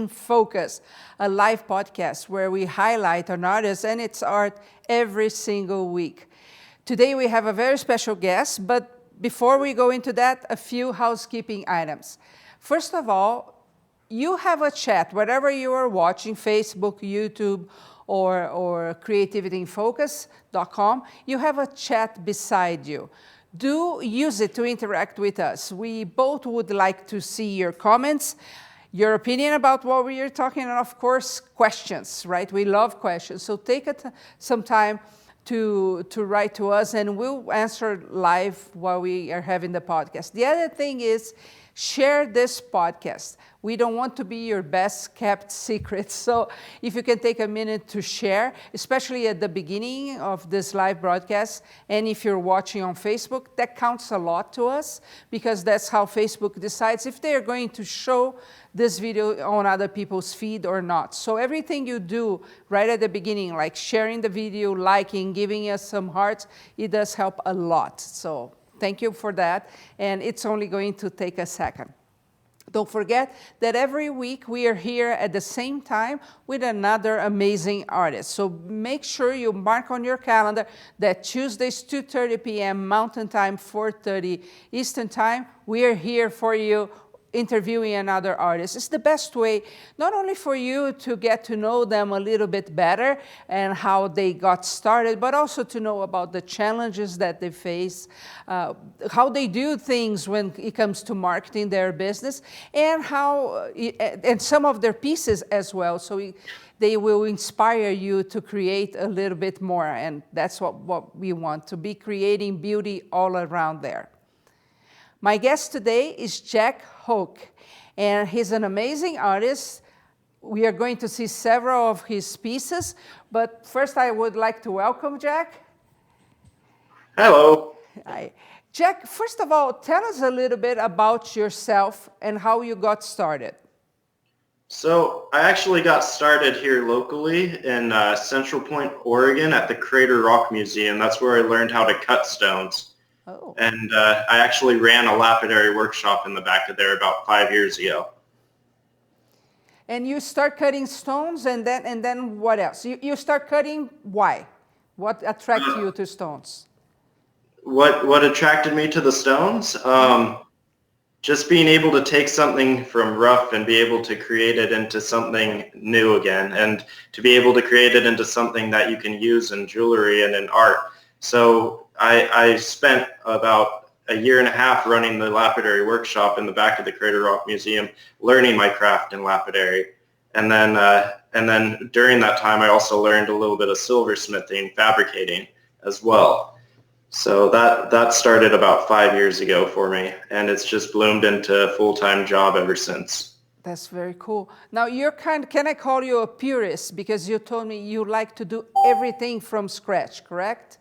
in Focus, a live podcast where we highlight an artist and its art every single week. Today we have a very special guest, but before we go into that, a few housekeeping items. First of all, you have a chat, wherever you are watching, Facebook, YouTube, or creativitynfocus.com, you have a chat beside you. Do use it to interact with us. We both would like to see your comments, your opinion about what we are talking, and of course, questions, right? We love questions. So take some time to write to us, and we'll answer live while we are having the podcast. The other thing is, share this podcast. We don't want to be your best kept secret. So if you can take a minute to share, especially at the beginning of this live broadcast, and if you're watching on Facebook, that counts a lot to us, because that's how Facebook decides if they're going to show this video on other people's feed or not. So everything you do right at the beginning, like sharing the video, liking, giving us some hearts, it does help a lot. So thank you for that, and it's only going to take a second. Don't forget that every week we are here at the same time with another amazing artist. So make sure you mark on your calendar that Tuesdays, 2:30 p.m. Mountain Time, 4:30 Eastern Time, we are here for you interviewing another artist. It's the best way, not only for you to get to know them a little bit better and how they got started, but also to know about the challenges that they face, how they do things when it comes to marketing their business, and and some of their pieces as well. So they will inspire you to create a little bit more, and that's what we want, to be creating beauty all around there. My guest today is Jack Hoque, and he's an amazing artist. We are going to see several of his pieces, but first I would like to welcome Jack. Hello. Hi. Jack, first of all, tell us a little bit about yourself and how you got started. So I actually got started here locally in Central Point, Oregon at the Crater Rock Museum. That's where I learned how to cut stones. Oh. And I actually ran a lapidary workshop in the back of there about 5 years ago. And you start cutting stones, and then what else? You start cutting, why? What attracted you to stones? What attracted me to the stones? Just being able to take something from rough and be able to create it into something new again, and to be able to create it into something that you can use in jewelry and in art. So I spent about a year and a half running the lapidary workshop in the back of the Crater Rock Museum, learning my craft in lapidary. And then during that time, I also learned a little bit of silversmithing, fabricating as well. So that started about 5 years ago for me, and it's just bloomed into a full-time job ever since. That's very cool. Now, can I call you a purist? Because you told me you like to do everything from scratch, correct?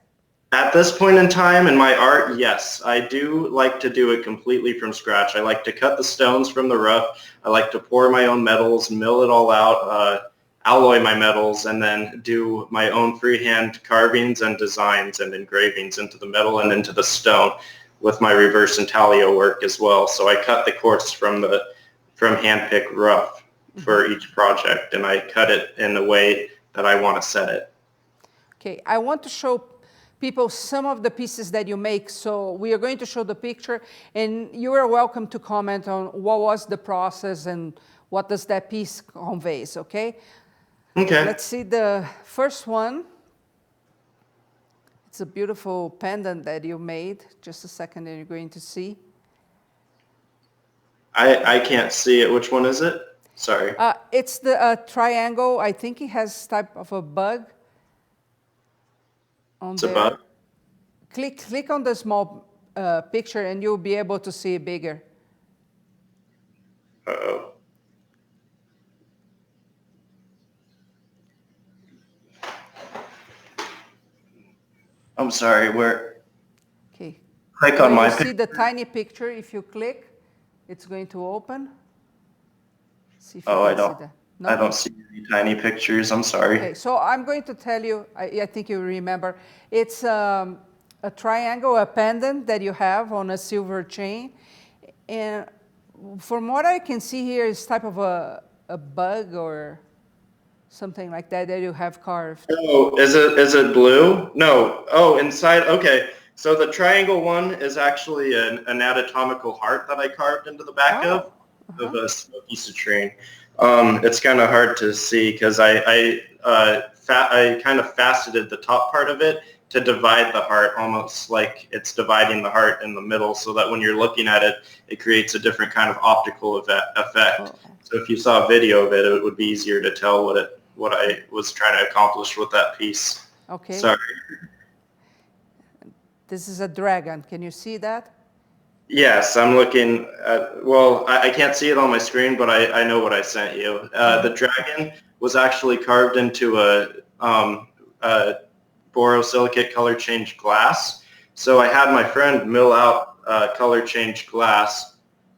At this point in time in my art, yes, I do like to do it completely from scratch. I like to cut the stones from the rough. I like to pour my own metals, mill it all out, alloy my metals, and then do my own freehand carvings and designs and engravings into the metal and into the stone with my reverse intaglio work as well. So I cut the quartz from hand-picked rough for each project, and I cut it in the way that I want to set it. Okay, I want to show people some of the pieces that you make. So we are going to show the picture, and you are welcome to comment on what was the process and what does that piece conveys, okay? Okay. Let's see the first one. It's a beautiful pendant that you made. Just a second and you're going to see. I can't see it. Which one is it? Sorry. It's the triangle. I think it has type of a bug. It's a bug? Click on the small picture and you'll be able to see it bigger. Uh-oh. I'm sorry, where? Okay. Click on my picture. See the tiny picture. If you click, it's going to open. See if you can see that. No? I don't see any tiny pictures. I'm sorry. Okay, so I'm going to tell you, I think you remember, it's a triangle, a pendant that you have on a silver chain. And from what I can see here, it's type of a a bug or something like that that you have carved. Oh, is it blue? No. Oh, inside. Okay. So the triangle one is actually an anatomical heart that I carved into the back Oh, of uh-huh. a smoky citrine. It's kind of hard to see because I kind of faceted the top part of it to divide the heart, almost like it's dividing the heart in the middle, so that when you're looking at it, it creates a different kind of optical effect. Oh, So if you saw a video of it, it would be easier to tell what I was trying to accomplish with that piece. okay. Sorry. This is a dragon. Can you see that? Yes, I'm looking at, well, I can't see it on my screen, but I know what I sent you. The dragon was actually carved into a borosilicate color change glass. So I had my friend mill out color change glass,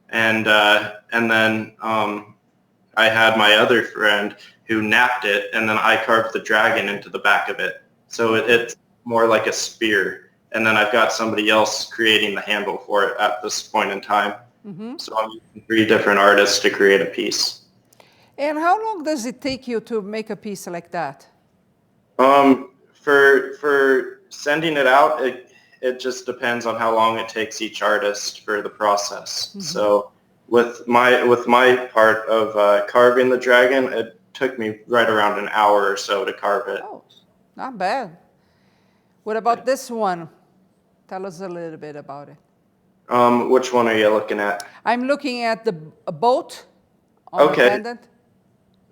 and then I had my other friend who napped it, and then I carved the dragon into the back of it. So it's more like a spear. And then I've got somebody else creating the handle for it at this point in time. Mm-hmm. So I'm using 3 different artists to create a piece. And how long does it take you to make a piece like that? For sending it out, it just depends on how long it takes each artist for the process. Mm-hmm. So with my part of carving the dragon, it took me right around an hour or so to carve it. Oh, not bad. What about this one? Tell us a little bit about it. Which one are you looking at? I'm looking at a boat on a pendant.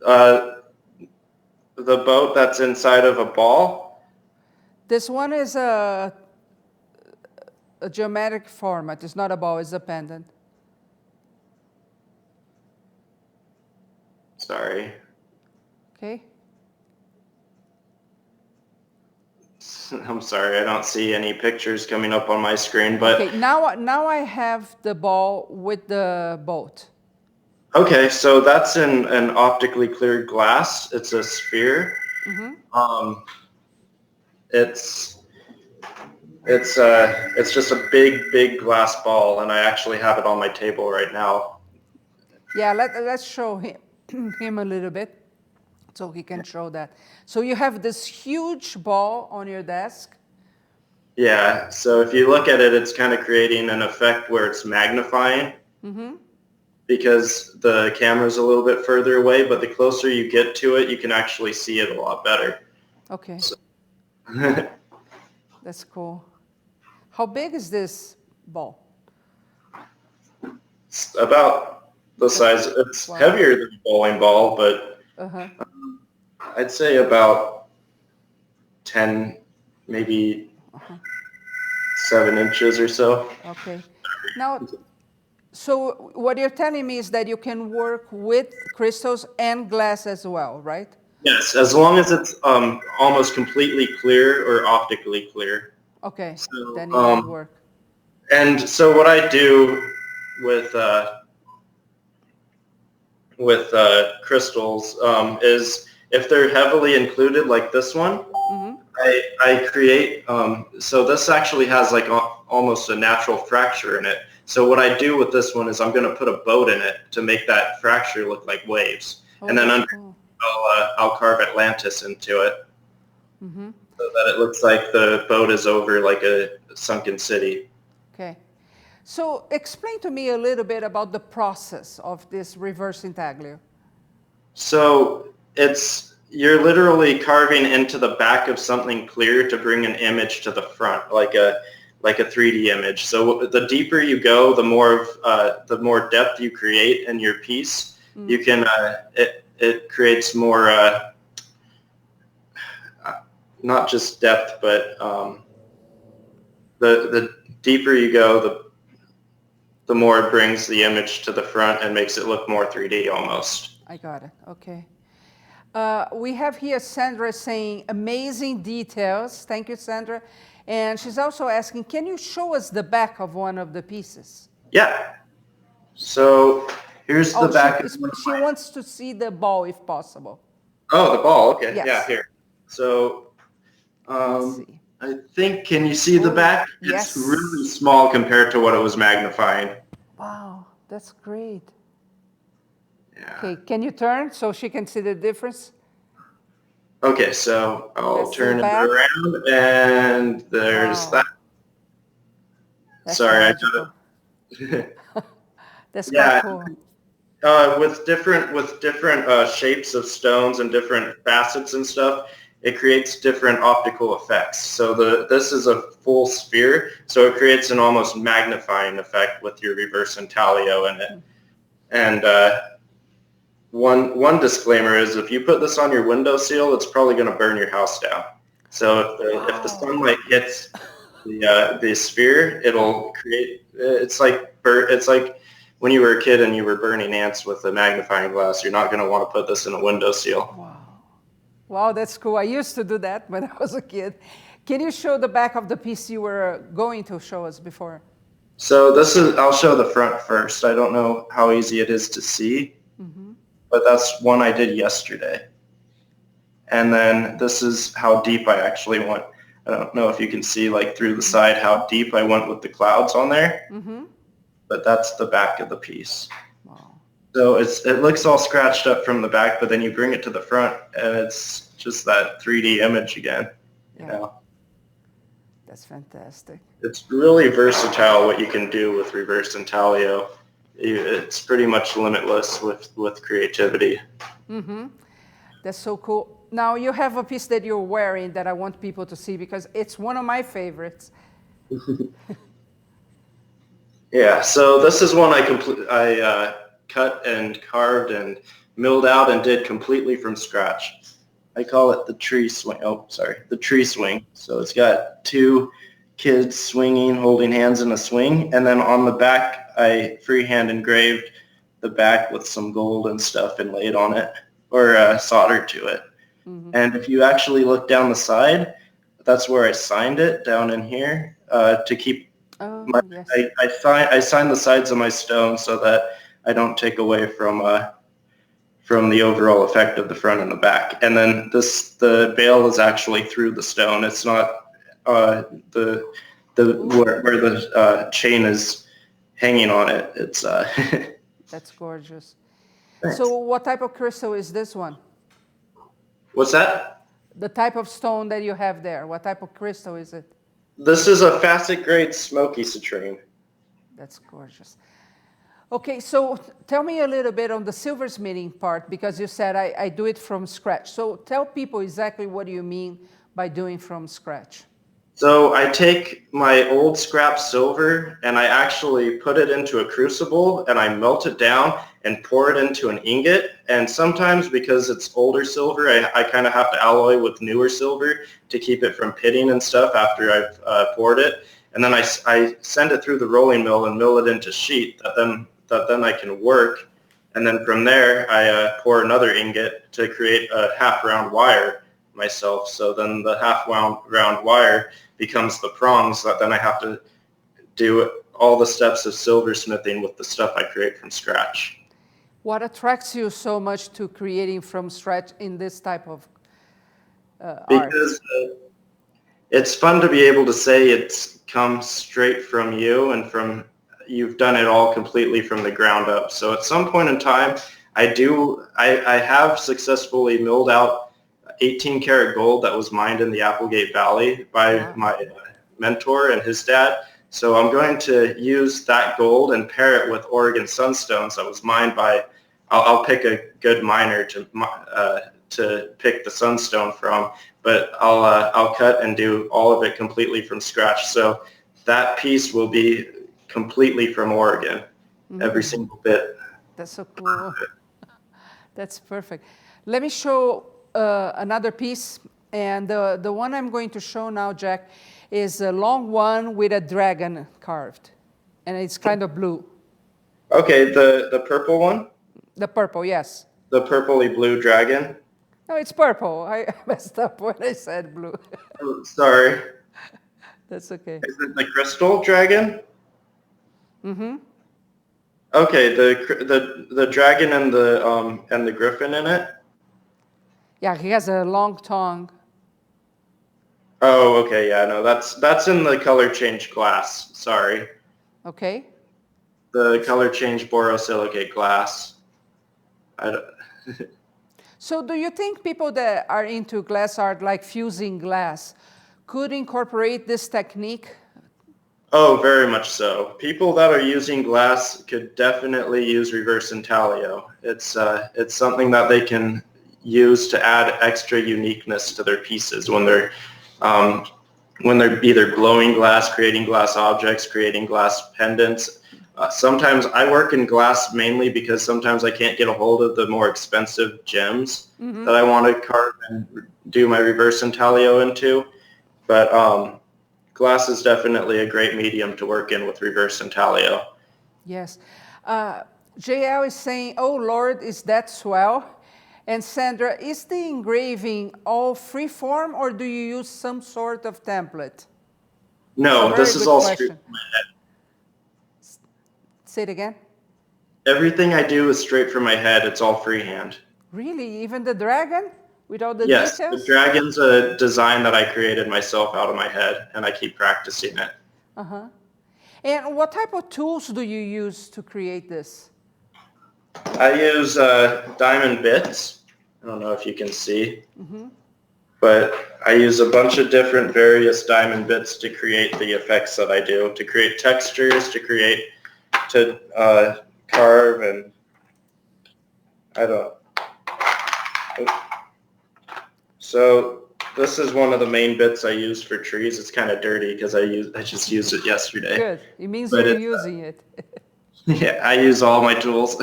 The boat that's inside of a ball. This one is a geometric format. It's not a ball, it's a pendant. Sorry. Okay. I'm sorry, I don't see any pictures coming up on my screen, but Okay, now I have the ball with the boat. okay, so that's an optically clear glass. It's a sphere. Mm-hmm. It's just a big glass ball, and I actually have it on my table right now. Yeah, let's show him a little bit so he can show that. So you have this huge ball on your desk. Yeah, so if you look at it, it's kind of creating an effect where it's magnifying. Mm-hmm. Because the camera's a little bit further away, but the closer you get to it, you can actually see it a lot better. Okay. So That's cool. How big is this ball? it's about the size. It's Wow. heavier than a bowling ball, but Uh-huh. I'd say about 10, maybe 7 inches or so. Okay. Now, so what you're telling me is that you can work with crystals and glass as well, right? Yes, as long as it's almost completely clear or optically clear. Okay, So, then it would work. and so what I do with crystals is if they're heavily included like this one, Mm-hmm. I create, so this actually has like almost a natural fracture in it. So what I do with this one is I'm going to put a boat in it to make that fracture look like waves. Oh, And then that's under, cool. I'll carve Atlantis into it Mm-hmm. so that it looks like the boat is over like a sunken city. Okay. So explain to me a little bit about the process of this reverse intaglio. So you're literally carving into the back of something clear to bring an image to the front, like a 3D image. So the deeper you go, the more depth you create in your piece. You can it creates more not just depth, but the deeper you go, the more it brings the image to the front and makes it look more 3D almost. I got it. Okay. We have here Sandra saying amazing details. Thank you, Sandra. And she's also asking, can you show us the back of one of the pieces? Yeah. So here's the back. She wants to see the ball if possible. Oh, the ball. Okay. Yes. Yeah, here. So Let's see. I think, can you see the back? Yes. It's really small compared to what it was magnifying. Wow, that's great. Yeah. Okay, can you turn so she can see the difference? Okay, so I'll That's the turn it back. around, and there's that. Wow, that's Sorry, magical. That's quite yeah, cool. with different shapes of stones and different facets and stuff, it creates different optical effects. So this is a full sphere, so it creates an almost magnifying effect with your reverse intaglio in it. And one disclaimer is if you put this on your windowsill, it's probably going to burn your house down. So if the Wow. sunlight hits the sphere, it'll create. It's like when you were a kid and you were burning ants with a magnifying glass. You're not going to want to put this in a windowsill. Wow. Wow, that's cool. I used to do that when I was a kid. Can you show the back of the piece you were going to show us before? So I'll show the front first. I don't know how easy it is to see, but that's one I did yesterday. And then this is how deep I actually went. I don't know if you can see like through the side how deep I went with the clouds on there, but that's the back of the piece. Wow. So it looks all scratched up from the back, but then you bring it to the front and it's just that 3D image again. You know? That's fantastic. It's really versatile what you can do with reverse intaglio. It's pretty much limitless with creativity. That's so cool. Now you have a piece that you're wearing that I want people to see because it's one of my favorites. Yeah, so this is one I cut and carved and milled out and did completely from scratch. I call it the tree swing. Oh, sorry, the tree swing. So it's got two kids swinging, holding hands in a swing, and then on the back I freehand engraved the back with some gold and stuff and laid on it, or soldered to it. And if you actually look down the side, that's where I signed it down in here to keep. Yes. I signed the sides of my stone so that I don't take away from the overall effect of the front and the back. And then the bail is actually through the stone. It's not where the chain is hanging on it. It's That's gorgeous. Thanks. So what type of crystal is this one? What's that? The type of stone that you have there, what type of crystal is it? This is a facet grade smoky citrine. That's gorgeous. Okay, so tell me a little bit on the silversmithing part, because you said I do it from scratch. So tell people exactly what you mean by doing from scratch. So I take my old scrap silver and I actually put it into a crucible and I melt it down and pour it into an ingot. And sometimes because it's older silver, I kind of have to alloy with newer silver to keep it from pitting and stuff after I've poured it. And then I send it through the rolling mill and mill it into sheet that then I can work. And then from there, I pour another ingot to create a half round wire myself. So then the half round wire becomes the prongs that then I have to do all the steps of silversmithing with the stuff I create from scratch. What attracts you so much to creating from scratch in this type of art? Because it's fun to be able to say it's come straight from you and you've done it all completely from the ground up. So at some point in time, I have successfully milled out 18 karat gold that was mined in the Applegate Valley by my mentor and his dad. So I'm going to use that gold and pair it with Oregon sunstones that was mined by, I'll pick a good miner to pick the sunstone from, but I'll cut and do all of it completely from scratch. So that piece will be completely from Oregon, every single bit. That's so cool. That's perfect. Let me show another piece, and the one I'm going to show now, Jack, is a long one with a dragon carved, and it's kind of blue. Okay, the purple one? The purple, yes. The purpley blue dragon? No, it's purple. I messed up when I said blue. Oh, sorry. That's okay. Is it the crystal dragon? Mm-hmm. Okay, the dragon and the griffin in it? Yeah, he has a long tongue. Oh, okay, yeah, no, that's in the color change glass. Sorry. Okay. The color change borosilicate glass. I don't, So do you think people that are into glass art, like fusing glass, could incorporate this technique? oh, very much so. People that are using glass could definitely use reverse intaglio. It's something that they can use to add extra uniqueness to their pieces um, when they're either blowing glass, creating glass objects, creating glass pendants. Sometimes I work in glass mainly because sometimes I can't get a hold of the more expensive gems that I want to carve and do my reverse intaglio into. But glass is definitely a great medium to work in with reverse intaglio. Yes. JL is saying, oh Lord, is that swell? And Sandra, is the engraving all freeform or do you use some sort of template? No, this is all straight Question. from my head. Say it again. Everything I do is straight from my head. It's all freehand. Really? Even the dragon? With all the Yes, the details? dragon's a design that I created myself out of my head, and I keep practicing it. Uh-huh. And what type of tools do you use to create this? I use diamond bits. I don't know if you can see, but I use a bunch of different various diamond bits to create the effects that I do, to create textures, to carve, and I don't. So this is one of the main bits I use for trees. It's kind of dirty because I just used it yesterday. Good. It means But you're it's, using it. Yeah, I use all my tools.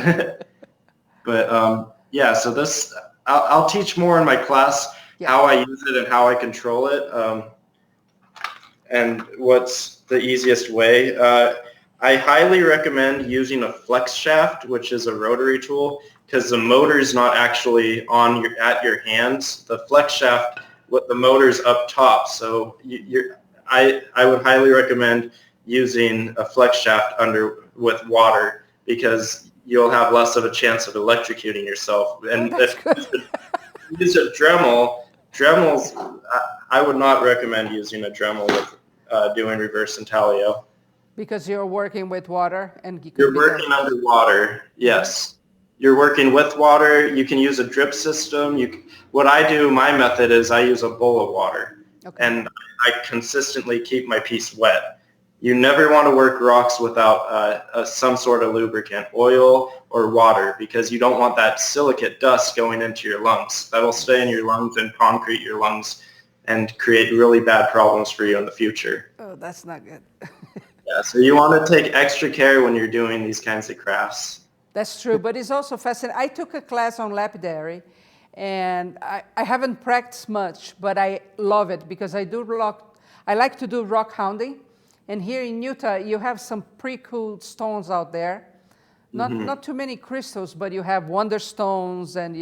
But yeah, so this I'll teach more in my class how I use it and how I control it, and what's the easiest way. I highly recommend using a flex shaft, which is a rotary tool, because the motor's not actually at your hands. The flex shaft, the motor's up top, so I would highly recommend using a flex shaft with water because you'll have less of a chance of electrocuting yourself. And if you use a Dremels, I would not recommend using a Dremel with doing reverse intaglio. Because you're working with water and You're working underwater, yes. You're working with water. You can use a drip system. What I do, my method is I use a bowl of water, and I consistently keep my piece wet. You never want to work rocks without some sort of lubricant, oil or water, because you don't want that silicate dust going into your lungs. That'll stay in your lungs and concrete your lungs and create really bad problems for you in the future. Oh, that's not good. Yeah, so you want to take extra care when you're doing these kinds of crafts. That's true, but it's also fascinating. I took a class on lapidary, and I haven't practiced much, but I love it because I like to do rock hounding, and here in Utah, you have some pretty cool stones out there. Not too many crystals, but you have wonderstones and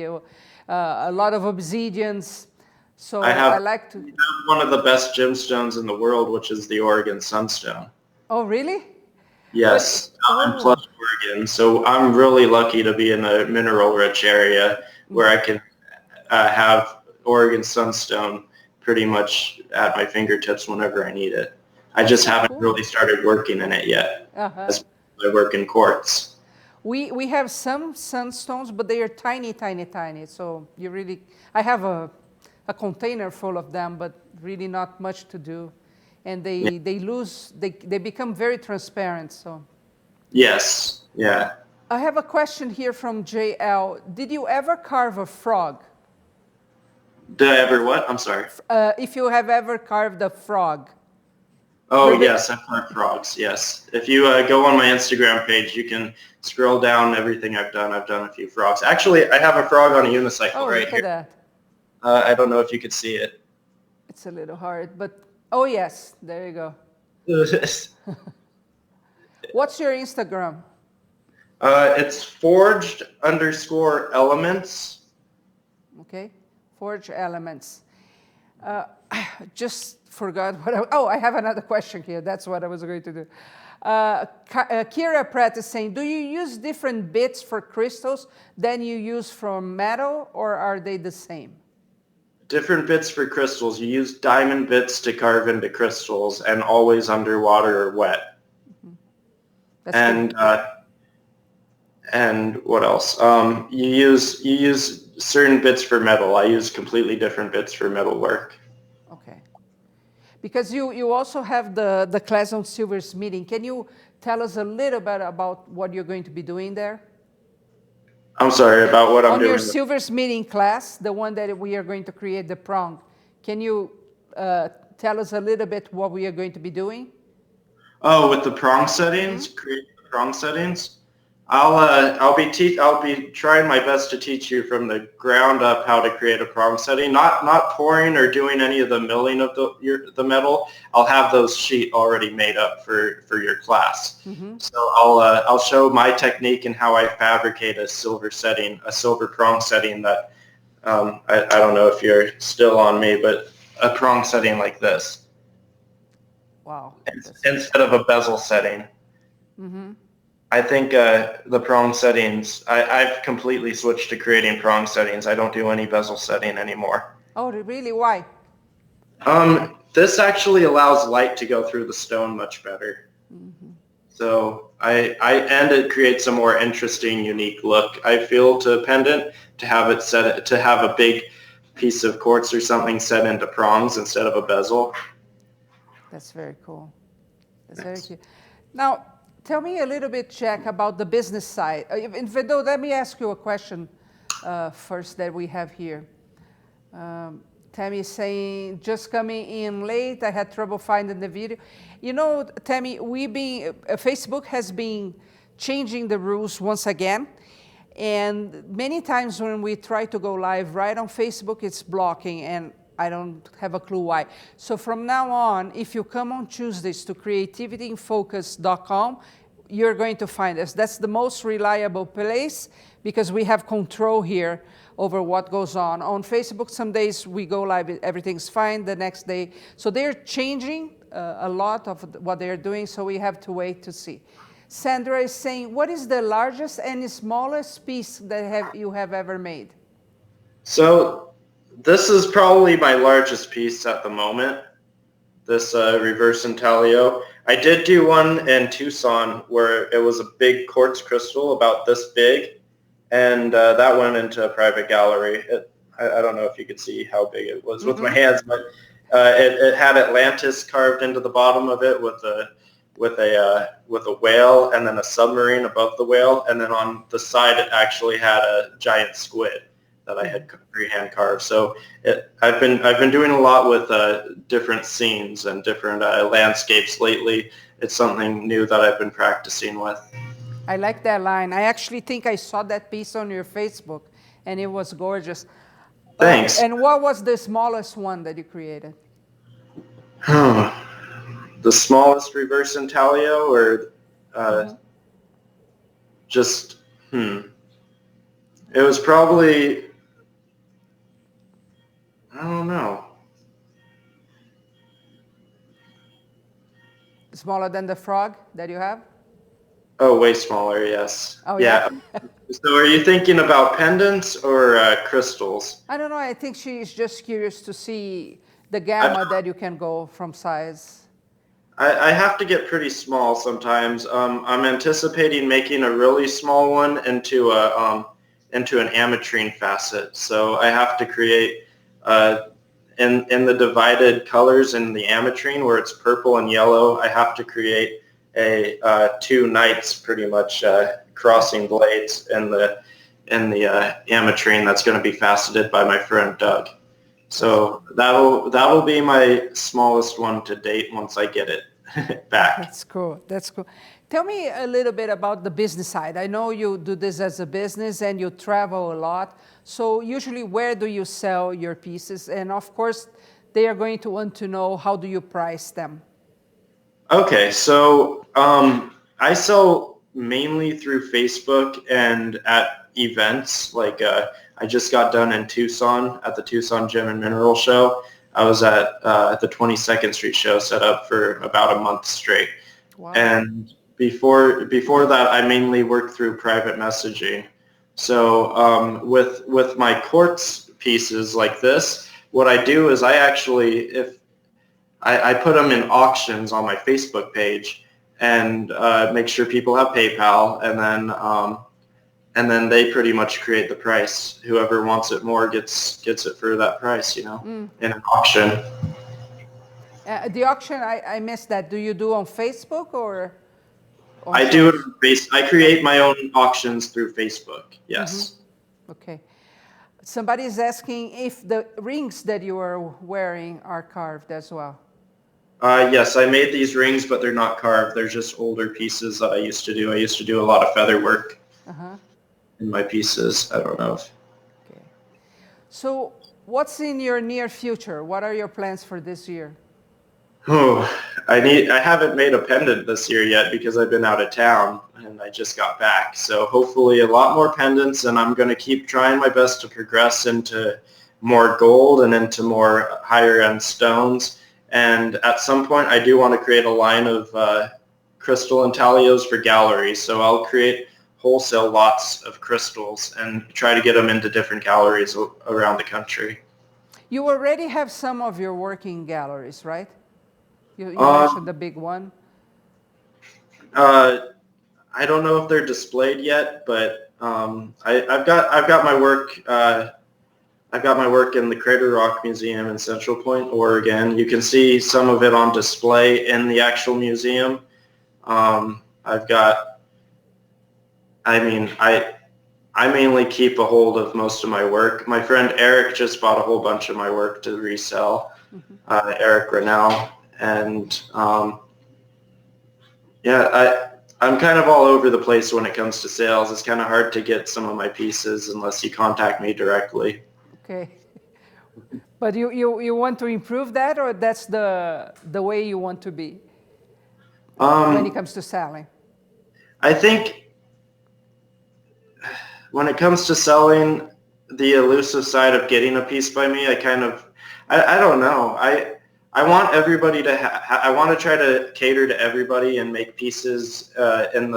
a lot of obsidians. So I like to. You have one of the best gemstones in the world, which is the Oregon sunstone. Oh, really? Yes, in Plus Oregon. So I'm really lucky to be in a mineral-rich area where I can have Oregon sunstone pretty much at my fingertips whenever I need it. I just haven't really started working in it yet. As I work in quartz. We have some sunstones, but they are tiny, tiny, tiny. So I have a container full of them, but really not much to do. And they become very transparent. So. Yes, yeah. I have a question here from JL. Did you ever carve a frog? Did I ever what? I'm sorry. If you have ever carved a frog. Oh, yes, I've carved frogs, yes. If you go on my Instagram page, you can scroll down everything I've done. I've done a few frogs. Actually, I have a frog on a unicycle right here. Look at that. I don't know if you could see it. It's a little hard, but oh, yes, there you go. What's your Instagram? It's forged_elements. Okay, Forge Elements. Just forgot what I have another question here. That's what I was going to do. Kira Pratt is saying, do you use different bits for crystals than you use for metal, or are they the same? Different bits for crystals. You use diamond bits to carve into crystals and always underwater or wet. And And what else? You use certain bits for metal. I use completely different bits for metal work. Okay. Because you also have the class on silversmithing. Can you tell us a little bit about what you're going to be doing there? I'm sorry about what I'm On your doing. silversmithing class, the one that we are going to create the prong, can you tell us a little bit what we are going to be doing? Oh, with the prong settings, create the prong settings. I'll be trying my best to teach you from the ground up how to create a prong setting. Not pouring or doing any of the milling of the metal. I'll have those sheet already made up for your class. So I'll show my technique and how I fabricate a silver prong setting that I don't know if you're still on me, but a prong setting like this. Wow. Instead of a bezel setting. I think the prong settings, I've completely switched to creating prong settings. I don't do any bezel setting anymore. Oh, really? Why? This actually allows light to go through the stone much better. So and it creates a more interesting, unique look, I feel, to a pendant, to have a big piece of quartz or something set into prongs instead of a bezel. That's very cool. That's very cool. Now, tell me a little bit, Jack, about the business side. Though, let me ask you a question first that we have here. Tammy is saying, just coming in late, I had trouble finding the video. You know, Tammy, Facebook has been changing the rules once again. And many times when we try to go live right on Facebook, it's blocking, and I don't have a clue why. So from now on, if you come on Tuesdays to creativityinfocus.com, you're going to find us. That's the most reliable place because we have control here over what goes on. On Facebook, some days we go live, everything's fine, the next day. So they're changing a lot of what they're doing, so we have to wait to see. Sandra is saying, what is the largest and smallest piece that you have ever made? So this is probably my largest piece at the moment, this reverse intaglio. I did do one in Tucson where it was a big quartz crystal about this big, and that went into a private gallery. I don't know if you could see how big it was with my hands, but it had Atlantis carved into the bottom of it with a whale and then a submarine above the whale, and then on the side it actually had a giant squid that I had freehand carved. So I've been doing a lot with different scenes and different landscapes lately. It's something new that I've been practicing with. I like that line. I actually think I saw that piece on your Facebook, and it was gorgeous. Thanks. And what was the smallest one that you created? The smallest reverse intaglio, or just it was probably, I don't know. Smaller than the frog that you have? Oh, way smaller, yes. Oh, yeah. So are you thinking about pendants or crystals? I don't know. I think she's just curious to see the gamma that you can go from size. I have to get pretty small sometimes. I'm anticipating making a really small one into an ametrine facet. So I have to create in the divided colors in the ametrine where it's purple and yellow. I have to create two knights pretty much crossing blades in the ametrine that's going to be faceted by my friend Doug. So that'll be my smallest one to date once I get it back. That's cool. That's cool. Tell me a little bit about the business side. I know you do this as a business and you travel a lot. So usually where do you sell your pieces? And of course, they are going to want to know, how do you price them? Okay, so I sell mainly through Facebook and at events. Like I just got done in Tucson at the Tucson Gem and Mineral Show. I was at the 22nd Street show, set up for about a month straight. Wow. And before that, I mainly worked through private messaging. So with my quartz pieces like this, what I do is I put them in auctions on my Facebook page and make sure people have PayPal, and then and then they pretty much create the price. Whoever wants it more gets it for that price, in an auction. The auction, I missed that. Do you do on Facebook or on I do it shows? on I create my own auctions through Facebook. Yes. Okay. Somebody is asking if the rings that you are wearing are carved as well. Yes, I made these rings, but they're not carved. They're just older pieces that I used to do. I used to do a lot of feather work in my pieces. I don't know if... Okay. So what's in your near future? What are your plans for this year? Oh, I haven't made a pendant this year yet because I've been out of town and I just got back. So hopefully a lot more pendants, and I'm going to keep trying my best to progress into more gold and into more higher end stones. And at some point I do want to create a line of crystal intaglios for galleries. So I'll create wholesale lots of crystals and try to get them into different galleries around the country. You already have some of your working galleries, right? You mentioned the big one. I don't know if they're displayed yet, but I've got my work. I've got my work in the Crater Rock Museum in Central Point, Oregon. You can see some of it on display in the actual museum. I've got. I mainly keep a hold of most of my work. My friend Eric just bought a whole bunch of my work to resell. Eric Rennell. And I'm kind of all over the place when it comes to sales. It's kind of hard to get some of my pieces unless you contact me directly. Okay. But you want to improve that, or that's the way you want to be when it comes to selling? I think when it comes to selling, the elusive side of getting a piece by me, I don't know. I want everybody to I want to try to cater to everybody and make pieces in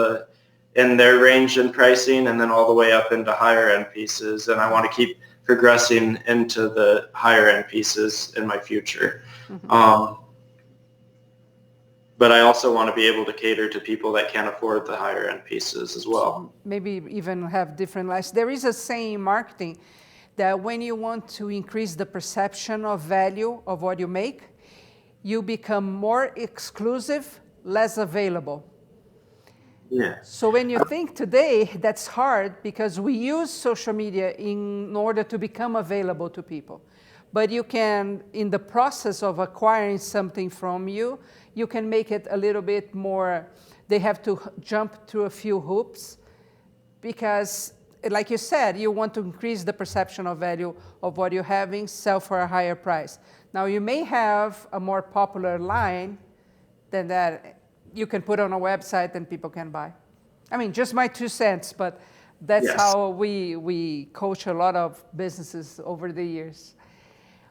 their range and pricing, and then all the way up into higher end pieces. And I want to keep progressing into the higher end pieces in my future. But I also want to be able to cater to people that can't afford the higher end pieces as well. So maybe even have different lives. There is a saying in marketing that when you want to increase the perception of value of what you make, you become more exclusive, less available. Yeah. So when you think today, that's hard because we use social media in order to become available to people. But you can, in the process of acquiring something from you, you can make it a little bit more, they have to jump through a few hoops because, like you said, you want to increase the perception of value of what you're having, sell for a higher price. Now, you may have a more popular line than that you can put on a website and people can buy. I mean, just my 2 cents, but that's how we coach a lot of businesses over the years.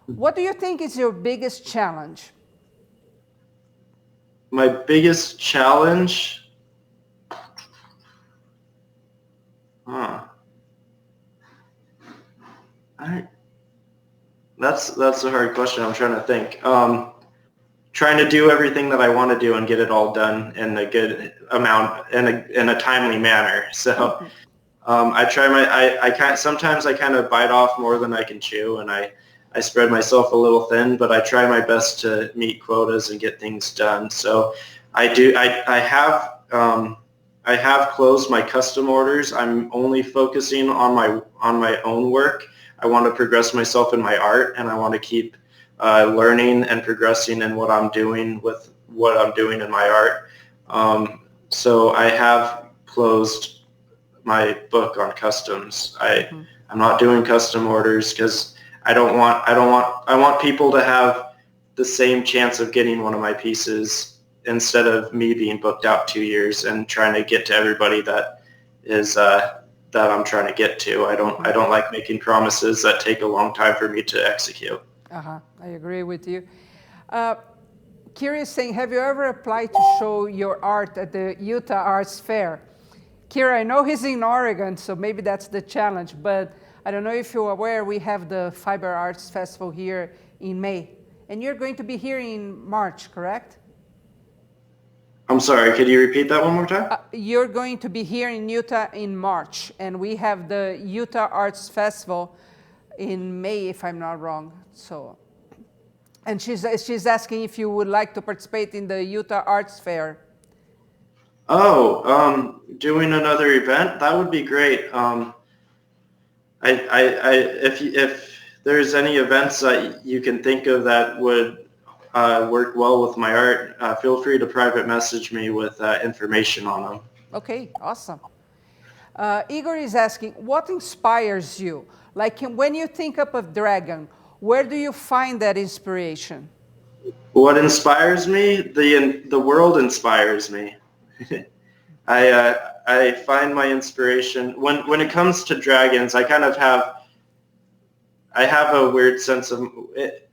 What do you think is your biggest challenge? My biggest challenge? That's a hard question. I'm trying to think. Trying to do everything that I want to do and get it all done in a good amount, in a timely manner. So I try sometimes I kind of bite off more than I can chew, and I spread myself a little thin, but I try my best to meet quotas and get things done. So I have closed my custom orders. I'm only focusing on my own work. I want to progress myself in my art, and I want to keep learning and progressing in what I'm doing with what I'm doing in my art. So I have closed my book on customs. I'm not doing custom orders because I want people to have the same chance of getting one of my pieces instead of me being booked out 2 years and trying to get to everybody that is that I'm trying to get to. I don't like making promises that take a long time for me to execute. I agree with you. Kira's saying, have you ever applied to show your art at the Utah Arts Fair? Kira, I know he's in Oregon, so maybe that's the challenge, but I don't know if you're aware, we have the Fiber Arts Festival here in May, and you're going to be here in March, correct? I'm sorry, could you repeat that one more time? You're going to be here in Utah in March, and we have the Utah Arts Festival in May, if I'm not wrong. So, and she's asking if you would like to participate in the Utah Arts Fair. Oh, doing another event, that would be great. If there's any events that you can think of that would work well with my art, feel free to private message me with information on them. Okay, awesome. Igor is asking, what inspires you? Like when you think up of dragon, where do you find that inspiration? What inspires me? The world inspires me. I find my inspiration when it comes to dragons. I kind of have a weird sense of it.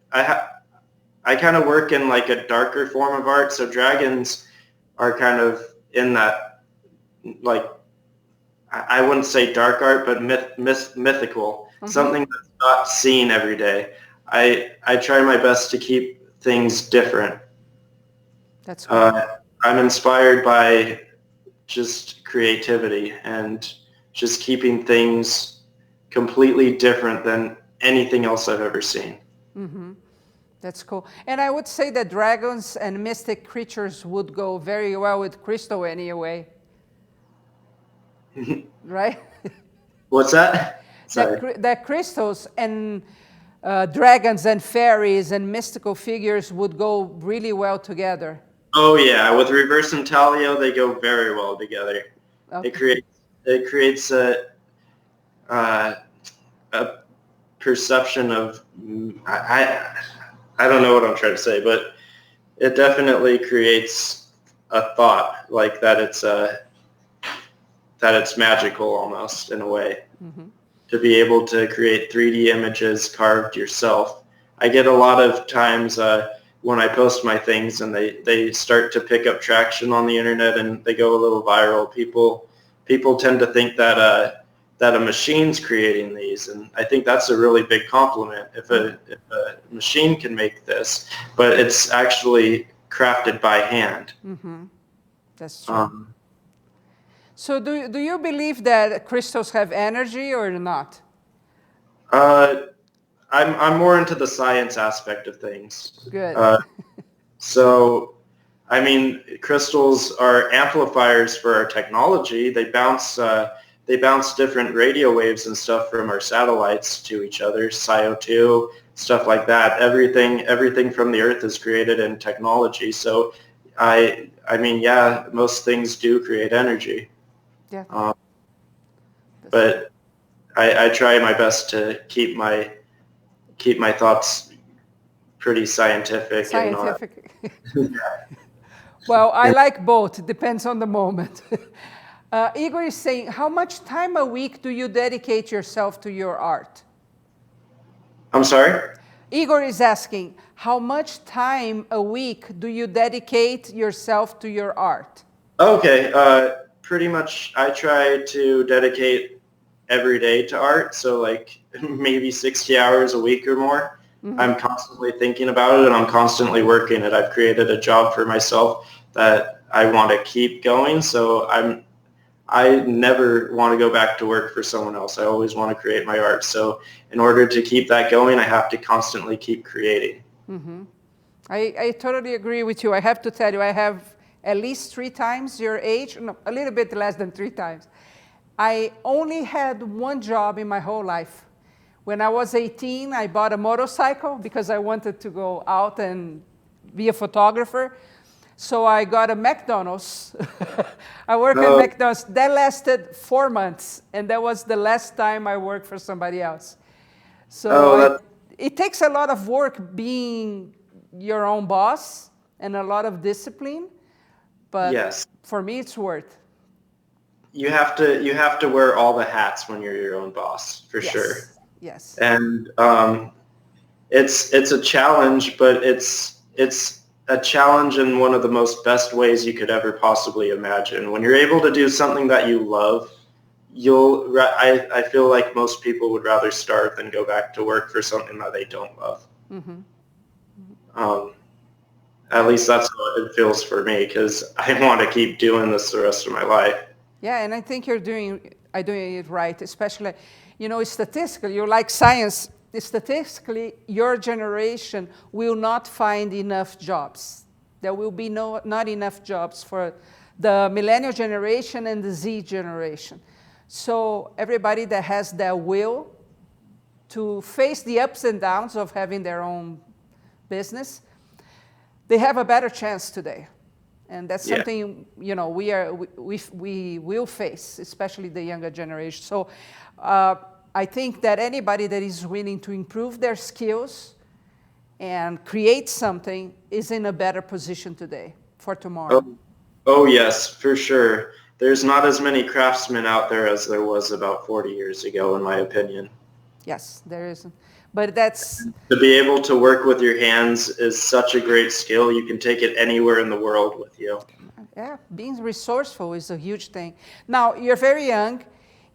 I kind of work in like a darker form of art, so dragons are kind of in that, like, I wouldn't say dark art, but mythical, something that's not seen every day. I try my best to keep things different. That's cool. I'm inspired by just creativity and just keeping things completely different than anything else I've ever seen. Mm-hmm. That's cool. And I would say that dragons and mystic creatures would go very well with crystal anyway. Right? What's that? Sorry. That crystals and dragons and fairies and mystical figures would go really well together. Oh yeah, with reverse intaglio, they go very well together. Okay. It creates a perception of I don't know what I'm trying to say, but it definitely creates a thought like that it's magical almost in a way. Mm-hmm. To be able to create 3D images carved yourself. I get a lot of times when I post my things and they start to pick up traction on the internet and they go a little viral, people tend to think that a machine's creating these, and I think that's a really big compliment if a machine can make this, but it's actually crafted by hand. Mm-hmm. That's true. So do you believe that crystals have energy or not? I'm more into the science aspect of things. Good. So, I mean, crystals are amplifiers for our technology. They bounce different radio waves and stuff from our satellites to each other, SiO2, stuff like that. Everything from the Earth is created in technology. So, I mean, yeah, most things do create energy. Yeah. But I try my best to keep my thoughts pretty scientific. Scientific. Well, I like both. It depends on the moment. Igor is saying, how much time a week do you dedicate yourself to your art? I'm sorry? Igor is asking, how much time a week do you dedicate yourself to your art? Okay. Pretty much I try to dedicate every day to art. So like maybe 60 hours a week or more. Mm-hmm. I'm constantly thinking about it and I'm constantly working it. I've created a job for myself that I want to keep going. So I never want to go back to work for someone else. I always want to create my art. So in order to keep that going, I have to constantly keep creating. Mm-hmm. I totally agree with you. I have to tell you, I have at least 3 times your age, no, a little bit less than 3 times. I only had one job in my whole life. When I was 18, I bought a motorcycle because I wanted to go out and be a photographer. So I got a McDonald's. I worked at McDonald's. That lasted 4 months, and that was the last time I worked for somebody else. So it takes a lot of work being your own boss and a lot of discipline, but yes, for me it's worth. You have to wear all the hats when you're your own boss, for sure. Yes. And it's a challenge, but it's a challenge in one of the most best ways you could ever possibly imagine. When you're able to do something that you love, I feel like most people would rather starve than go back to work for something that they don't love. Mm-hmm. At least that's how it feels for me, because I want to keep doing this the rest of my life. Yeah, and I think you're doing it right, especially, statistically, you like science. Statistically, your generation will not find enough jobs. There will be not enough jobs for the millennial generation and the Z generation. So everybody that has that will to face the ups and downs of having their own business, they have a better chance today. And that's something, we will face, especially the younger generation. So I think that anybody that is willing to improve their skills and create something is in a better position today for tomorrow. Oh yes, for sure. There's not as many craftsmen out there as there was about 40 years ago, in my opinion. Yes, there isn't. But that's... To be able to work with your hands is such a great skill. You can take it anywhere in the world with you. Yeah, being resourceful is a huge thing. Now, you're very young,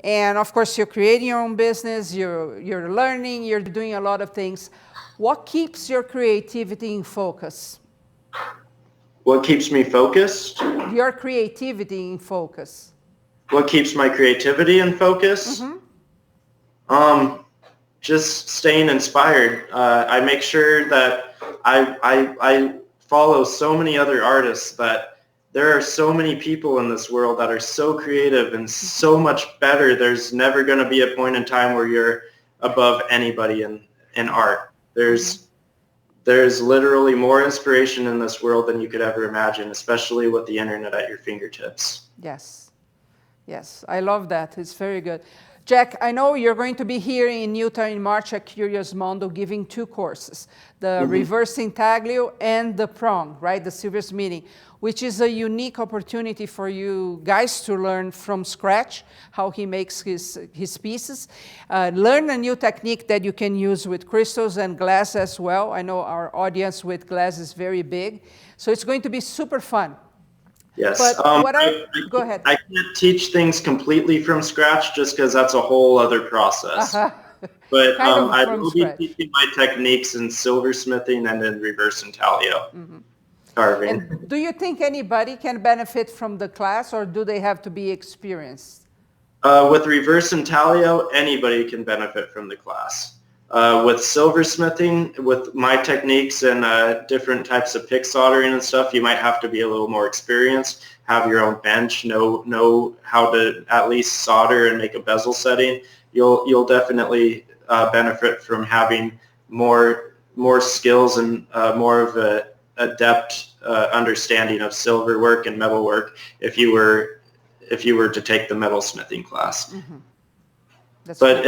and of course, you're creating your own business, you're learning, you're doing a lot of things. What keeps your creativity in focus? What keeps me focused? Your creativity in focus. What keeps my creativity in focus? Just staying inspired. I make sure that I follow so many other artists, that there are so many people in this world that are so creative and so much better. There's never going to be a point in time where you're above anybody in art. There's literally more inspiration in this world than you could ever imagine, especially with the internet at your fingertips. Yes. Yes, I love that. It's very good. Jack, I know you're going to be here in Utah in March at Curious Mondo giving 2 courses, the reverse Intaglio and the prong, right, the Silversmithing, which is a unique opportunity for you guys to learn from scratch how he makes his pieces, learn a new technique that you can use with crystals and glass as well. I know our audience with glass is very big, so it's going to be super fun. Yes. But go ahead. I can't teach things completely from scratch just because that's a whole other process. But I will be teaching my techniques in silversmithing and in reverse intaglio carving. And do you think anybody can benefit from the class, or do they have to be experienced? With reverse intaglio, anybody can benefit from the class. With silversmithing, with my techniques and different types of pick soldering and stuff, you might have to be a little more experienced, have your own bench, know how to at least solder and make a bezel setting. You'll definitely benefit from having more skills and more of a adept understanding of silver work and metal work if you were to take the metalsmithing class. But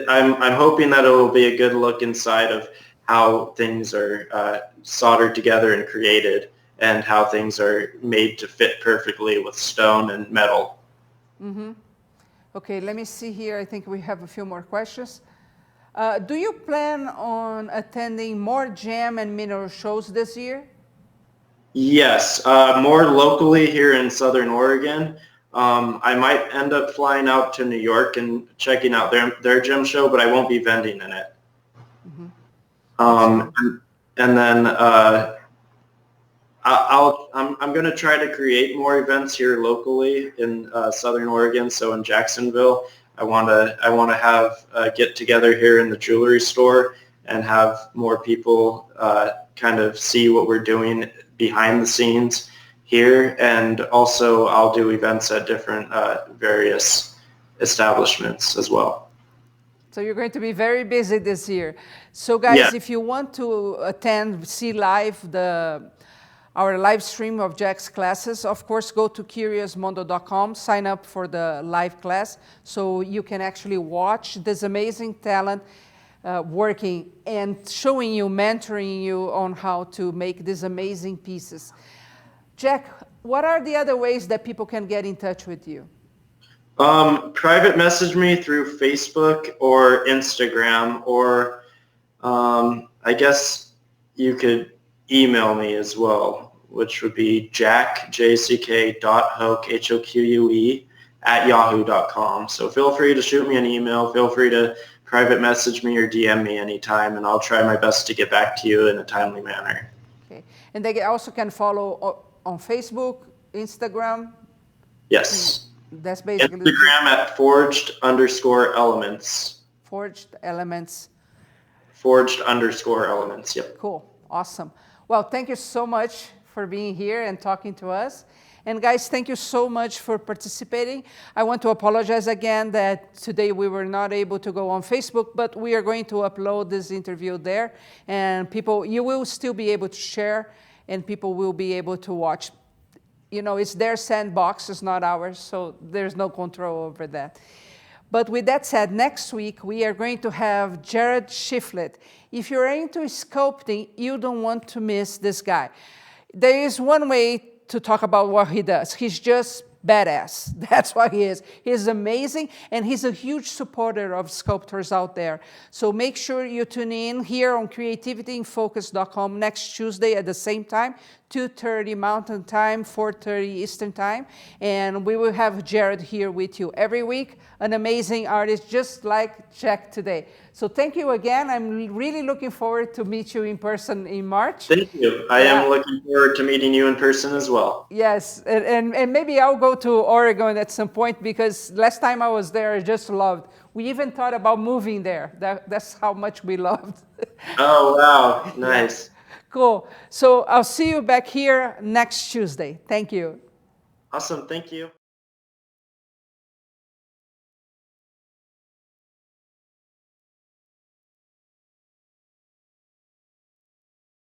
I'm hoping that it will be a good look inside of how things are soldered together and created, and how things are made to fit perfectly with stone and metal. Okay, let me see here. I think we have a few more questions. Do you plan on attending more jam and mineral shows this year? Yes, more locally here in Southern Oregon. I might end up flying out to New York and checking out their gem show, but I won't be vending in it. And then I'm going to try to create more events here locally in Southern Oregon. So in Jacksonville, I want to have a get together here in the jewelry store and have more people kind of see what we're doing behind the scenes here. And also I'll do events at different various establishments as well. So you're going to be very busy this year. So guys, if you want to attend, see live our live stream of Jack's classes, of course, go to curiousmondo.com, sign up for the live class so you can actually watch this amazing talent working and showing you, mentoring you on how to make these amazing pieces. Jack, what are the other ways that people can get in touch with you? Private message me through Facebook or Instagram, or I guess you could email me as well, which would be jack.hoque, H-O-Q-U-E, @yahoo.com. So feel free to shoot me an email. Feel free to private message me or DM me anytime, and I'll try my best to get back to you in a timely manner. Okay. And they also can follow on Facebook, Instagram. Yes. That's basically Instagram at forged_elements. Forged Elements. Forged_elements. Yep. Cool. Awesome. Well, thank you so much for being here and talking to us. And guys, thank you so much for participating. I want to apologize again that today we were not able to go on Facebook, but we are going to upload this interview there. And people, you will still be able to share, and people will be able to watch. You know, it's their sandbox, it's not ours, so there's no control over that. But with that said, next week we are going to have Jared Shiflett. If you're into sculpting, you don't want to miss this guy. There is one way to talk about what he does. He's just badass. That's what he is. He's amazing, and he's a huge supporter of sculptors out there. So make sure you tune in here on creativityinfocus.com next Tuesday at the same time, 2:30 Mountain Time, 4:30 Eastern Time, and we will have Jared here with you every week, an amazing artist just like Jack today. So thank you again. I'm really looking forward to meet you in person in March. Thank you. I am looking forward to meeting you in person as well. Yes, and maybe I'll go to Oregon at some point, because last time I was there, I just loved. We even thought about moving there. That's how much we loved. Oh, wow. Nice. Cool. So I'll see you back here next Tuesday. Thank you. Awesome. Thank you.